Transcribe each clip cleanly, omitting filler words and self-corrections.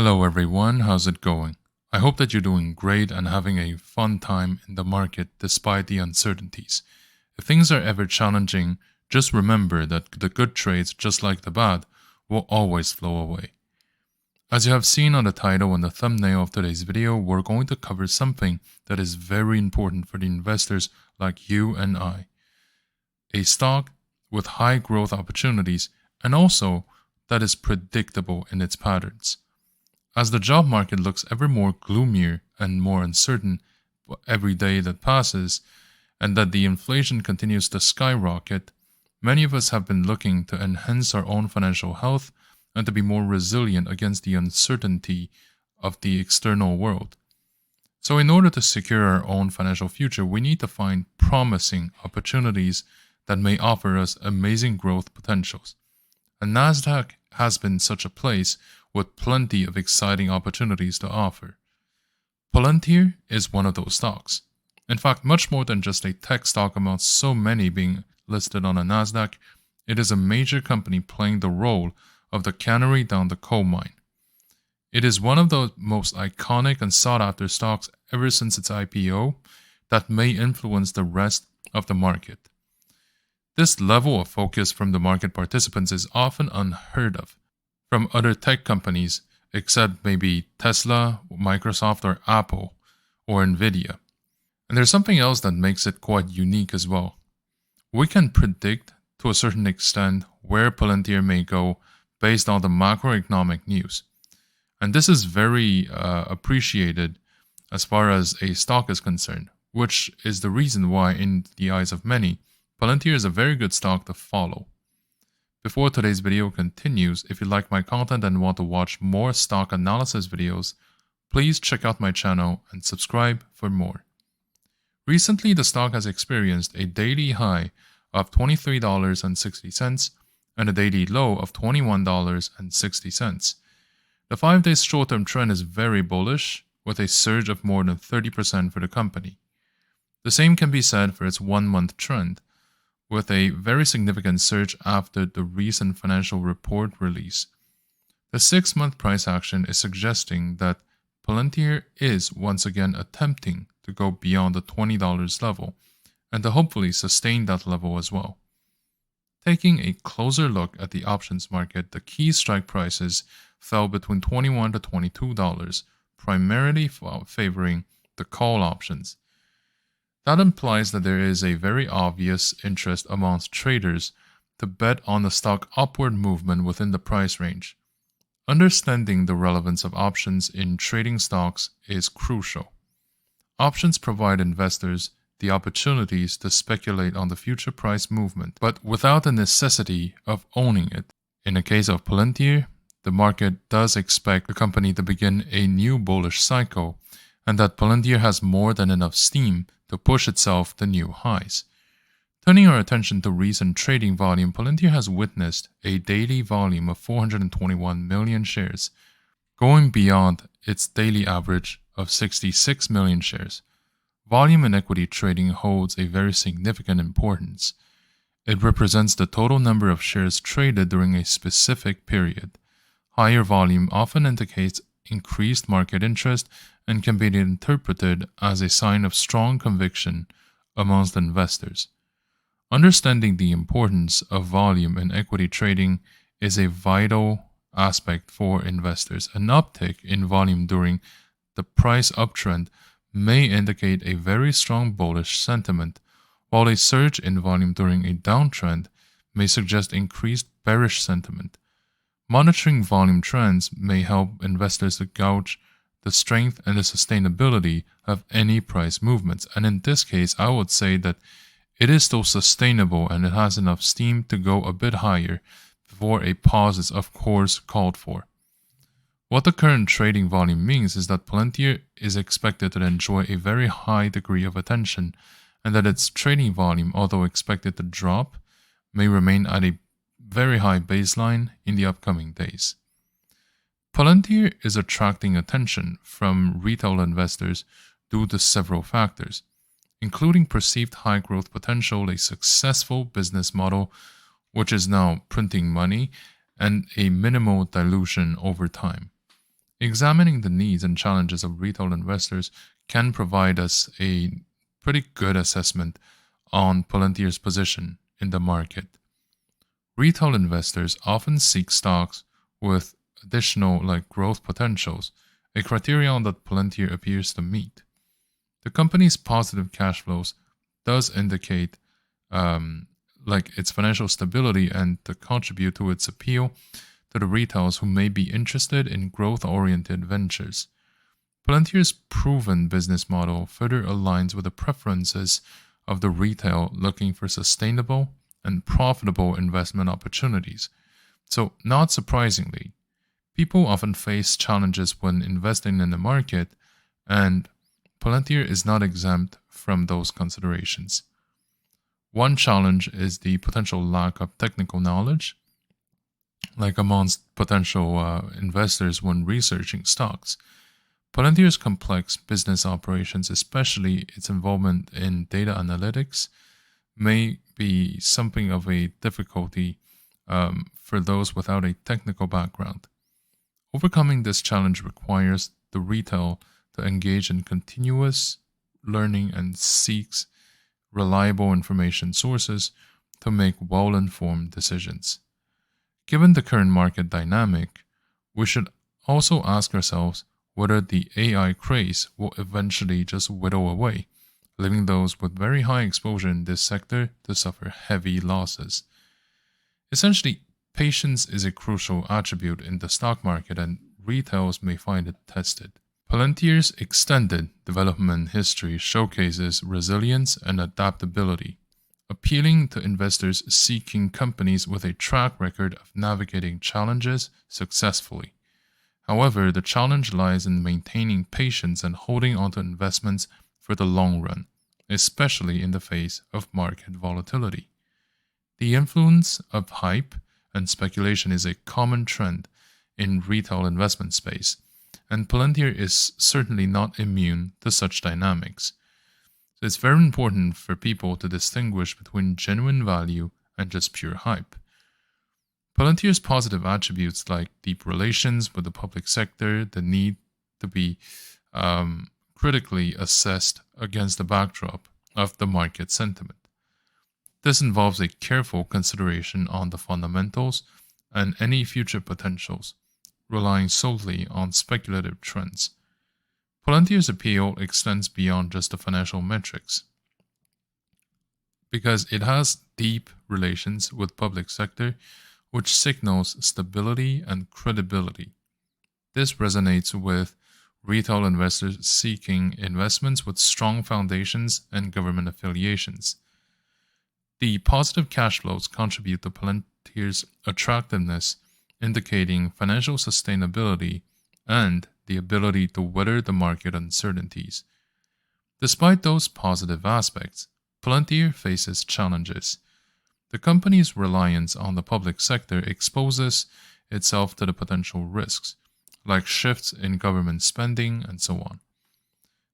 Hello everyone, how's it going? I hope that you're doing great and having a fun time in the market despite the uncertainties. If things are ever challenging, just remember that the good trades, just like the bad, will always flow away. As you have seen on the title and the thumbnail of today's video, we're going to cover something that is very important for the investors like you and I. A stock with high growth opportunities and also that is predictable in its patterns. As the job market looks ever more gloomier and more uncertain every day that passes, and that the inflation continues to skyrocket, many of us have been looking to enhance our own financial health and to be more resilient against the uncertainty of the external world. So in order to secure our own financial future, we need to find promising opportunities that may offer us amazing growth potentials. And Nasdaq has been such a place with plenty of exciting opportunities to offer. Palantir is one of those stocks. In fact, much more than just a tech stock amongst so many being listed on a Nasdaq, it is a major company playing the role of the canary down the coal mine. It is one of the most iconic and sought-after stocks ever since its IPO that may influence the rest of the market. This level of focus from the market participants is often unheard of from other tech companies except maybe Tesla, Microsoft, or Apple, or Nvidia. And there's something else that makes it quite unique as well. We can predict to a certain extent where Palantir may go based on the macroeconomic news. And this is very appreciated as far as a stock is concerned, which is the reason why, in the eyes of many, Palantir is a very good stock to follow. Before today's video continues, if you like my content and want to watch more stock analysis videos, please check out my channel and subscribe for more. Recently, the stock has experienced a daily high of $23.60 and a daily low of $21.60. The 5-day short-term trend is very bullish, with a surge of more than 30% for the company. The same can be said for its 1-month trend, with a very significant surge after the recent financial report release. The 6-month price action is suggesting that Palantir is once again attempting to go beyond the $20 level and to hopefully sustain that level as well. Taking a closer look at the options market, the key strike prices fell between $21 to $22, primarily favoring the call options. That implies that there is a very obvious interest amongst traders to bet on the stock upward movement within the price range. Understanding the relevance of options in trading stocks is crucial. Options provide investors the opportunities to speculate on the future price movement, but without the necessity of owning it. In the case of Palantir, the market does expect the company to begin a new bullish cycle, and that Palantir has more than enough steam to push itself to new highs. Turning our attention to recent trading volume, Palantir has witnessed a daily volume of 421 million shares, going beyond its daily average of 66 million shares. Volume in equity trading holds a very significant importance. It represents the total number of shares traded during a specific period. Higher volume often indicates increased market interest and can be interpreted as a sign of strong conviction amongst investors. Understanding the importance of volume in equity trading is a vital aspect for investors. An uptick in volume during the price uptrend may indicate a very strong bullish sentiment, while a surge in volume during a downtrend may suggest increased bearish sentiment. Monitoring volume trends may help investors to gauge the strength and the sustainability of any price movements, and in this case, I would say that it is still sustainable and it has enough steam to go a bit higher before a pause is of course called for. What the current trading volume means is that Palantir is expected to enjoy a very high degree of attention, and that its trading volume, although expected to drop, may remain at a very high baseline in the upcoming days. Palantir is attracting attention from retail investors due to several factors, including perceived high growth potential, a successful business model, which is now printing money, and a minimal dilution over time. Examining the needs and challenges of retail investors can provide us a pretty good assessment on Palantir's position in the market. Retail investors often seek stocks with additional growth potentials, a criterion that Palantir appears to meet. The company's positive cash flows does indicate its financial stability and to contribute to its appeal to the retailers who may be interested in growth-oriented ventures. Palantir's proven business model further aligns with the preferences of the retail looking for sustainable and profitable investment opportunities. So, not surprisingly, people often face challenges when investing in the market, and Palantir is not exempt from those considerations. One challenge is the potential lack of technical knowledge, amongst potential investors when researching stocks. Palantir's complex business operations, especially its involvement in data analytics, may be something of a difficulty for those without a technical background. Overcoming this challenge requires the retail to engage in continuous learning and seeks reliable information sources to make well-informed decisions. Given the current market dynamic, we should also ask ourselves whether the AI craze will eventually just whittle away, leaving those with very high exposure in this sector to suffer heavy losses. Essentially, patience is a crucial attribute in the stock market, and retailers may find it tested. Palantir's extended development history showcases resilience and adaptability, appealing to investors seeking companies with a track record of navigating challenges successfully. However, the challenge lies in maintaining patience and holding onto investments for the long run, especially in the face of market volatility. The influence of hype and speculation is a common trend in retail investment space, and Palantir is certainly not immune to such dynamics. So it's very important for people to distinguish between genuine value and just pure hype. Palantir's positive attributes like deep relations with the public sector, the need to be critically assessed against the backdrop of the market sentiment. This involves a careful consideration on the fundamentals and any future potentials, relying solely on speculative trends. Palantir's appeal extends beyond just the financial metrics, because it has deep relations with public sector, which signals stability and credibility. This resonates with retail investors seeking investments with strong foundations and government affiliations. The positive cash flows contribute to Palantir's attractiveness, indicating financial sustainability and the ability to weather the market uncertainties. Despite those positive aspects, Palantir faces challenges. The company's reliance on the public sector exposes itself to the potential risks, like shifts in government spending and so on.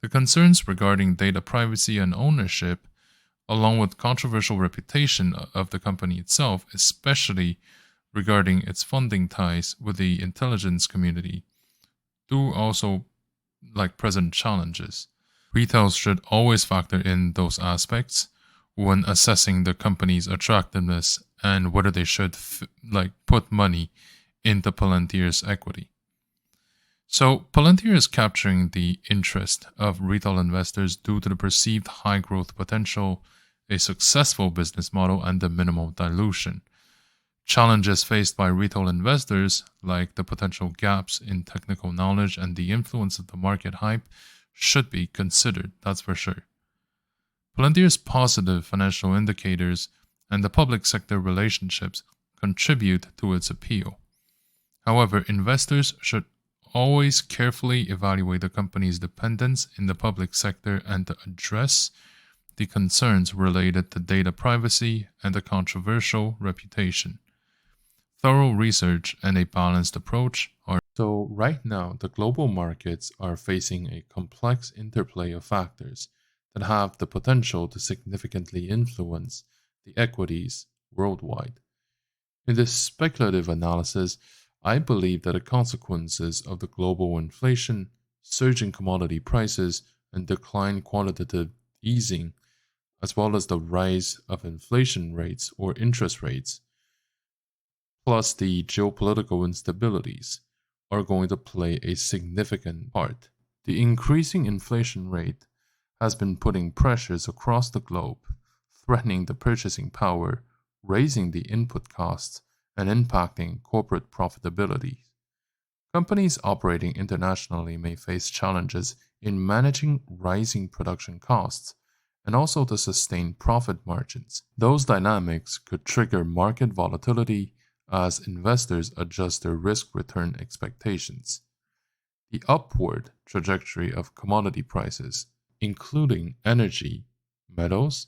The concerns regarding data privacy and ownership, along with controversial reputation of the company itself, especially regarding its funding ties with the intelligence community, do also present challenges. Retailers should always factor in those aspects when assessing the company's attractiveness and whether they should put money into Palantir's equity. So Palantir is capturing the interest of retail investors due to the perceived high growth potential, a successful business model, and the minimal dilution. Challenges faced by retail investors, like the potential gaps in technical knowledge and the influence of the market hype, should be considered, that's for sure. Palantir's positive financial indicators and the public sector relationships contribute to its appeal. However, investors should always carefully evaluate the company's dependence in the public sector and to address the concerns related to data privacy and the controversial reputation. Thorough research and a balanced approach are. So right now, the global markets are facing a complex interplay of factors that have the potential to significantly influence the equities worldwide. In this speculative analysis, I believe that the consequences of the global inflation, surging commodity prices, and decline quantitative easing, as well as the rise of inflation rates or interest rates, plus the geopolitical instabilities, are going to play a significant part. The increasing inflation rate has been putting pressures across the globe, threatening the purchasing power, raising the input costs, and impacting corporate profitability. Companies operating internationally may face challenges in managing rising production costs and also to sustain profit margins. Those dynamics could trigger market volatility as investors adjust their risk return expectations. The upward trajectory of commodity prices, including energy, metals,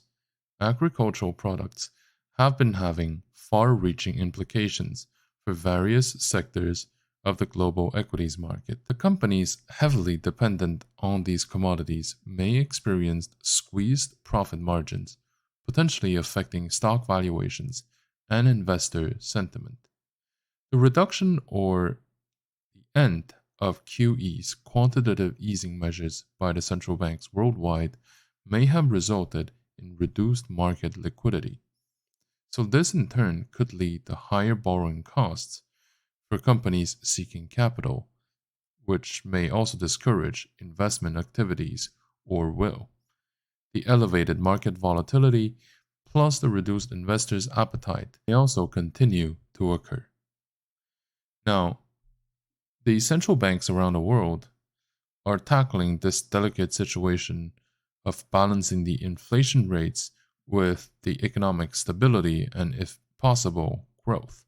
agricultural products, have been having far reaching implications for various sectors of the global equities market. The companies heavily dependent on these commodities may experience squeezed profit margins, potentially affecting stock valuations and investor sentiment. The reduction or the end of QE's quantitative easing measures by the central banks worldwide may have resulted in reduced market liquidity. So, this in turn could lead to higher borrowing costs for companies seeking capital, which may also discourage investment activities or will. The elevated market volatility plus the reduced investors' appetite may also continue to occur. Now, the central banks around the world are tackling this delicate situation of balancing the inflation rates with the economic stability and, if possible, growth.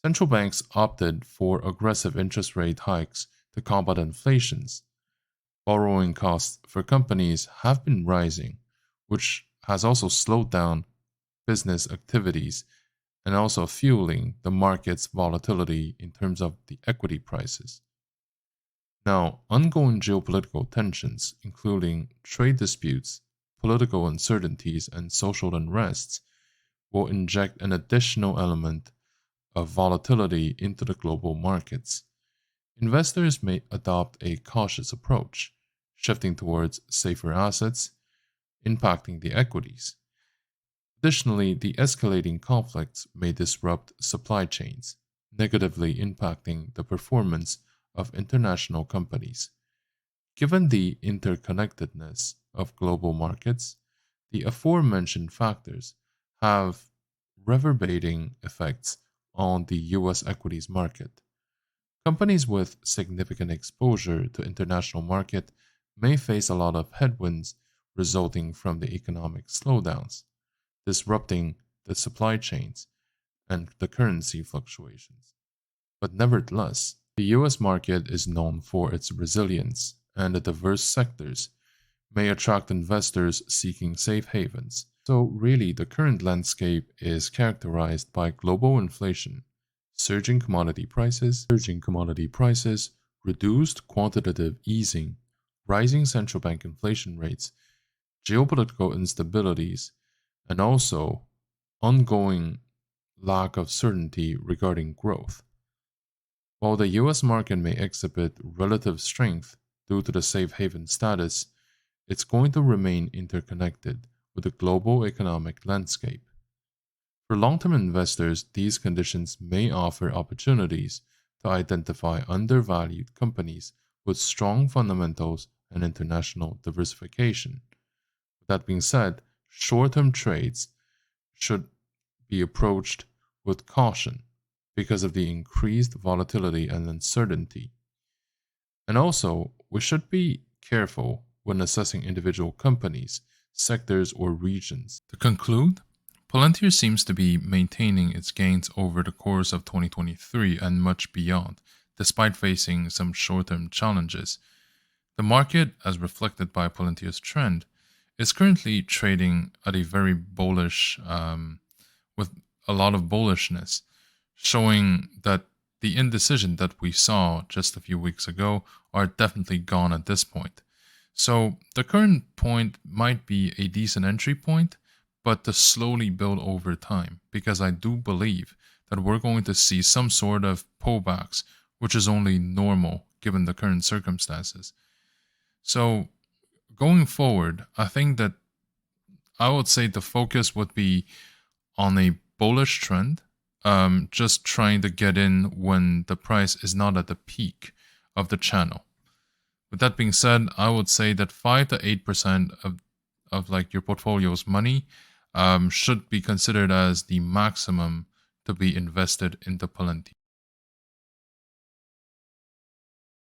Central banks opted for aggressive interest rate hikes to combat inflations. Borrowing costs for companies have been rising, which has also slowed down business activities and also fueling the market's volatility in terms of the equity prices. Now, ongoing geopolitical tensions, including trade disputes, political uncertainties, and social unrests, will inject an additional element of volatility into the global markets. Investors may adopt a cautious approach, shifting towards safer assets, impacting the equities. Additionally, the escalating conflicts may disrupt supply chains, negatively impacting the performance of international companies. Given the interconnectedness of global markets, the aforementioned factors have reverberating effects on the US equities market. Companies with significant exposure to international market may face a lot of headwinds resulting from the economic slowdowns, disrupting the supply chains and the currency fluctuations. But nevertheless, the US market is known for its resilience, and the diverse sectors may attract investors seeking safe havens. So, really, the current landscape is characterized by global inflation, surging commodity prices, reduced quantitative easing, rising central bank inflation rates, geopolitical instabilities, and also ongoing lack of certainty regarding growth. While the US market may exhibit relative strength due to the safe haven status, it's going to remain interconnected with the global economic landscape. For long-term investors, these conditions may offer opportunities to identify undervalued companies with strong fundamentals and international diversification. With that being said, short-term trades should be approached with caution because of the increased volatility and uncertainty. And also, we should be careful when assessing individual companies, sectors, or regions. To conclude, Palantir seems to be maintaining its gains over the course of 2023 and much beyond, despite facing some short-term challenges. The market, as reflected by Palantir's trend, is currently trading at a very bullish, with a lot of bullishness, showing that the indecision that we saw just a few weeks ago are definitely gone at this point. So the current point might be a decent entry point, but to slowly build over time, because I do believe that we're going to see some sort of pullbacks, which is only normal given the current circumstances. So going forward, I think that I would say the focus would be on a bullish trend, just trying to get in when the price is not at the peak of the channel. With that being said, I would say that 5 to 8% of like your portfolio's money should be considered as the maximum to be invested into Palantir.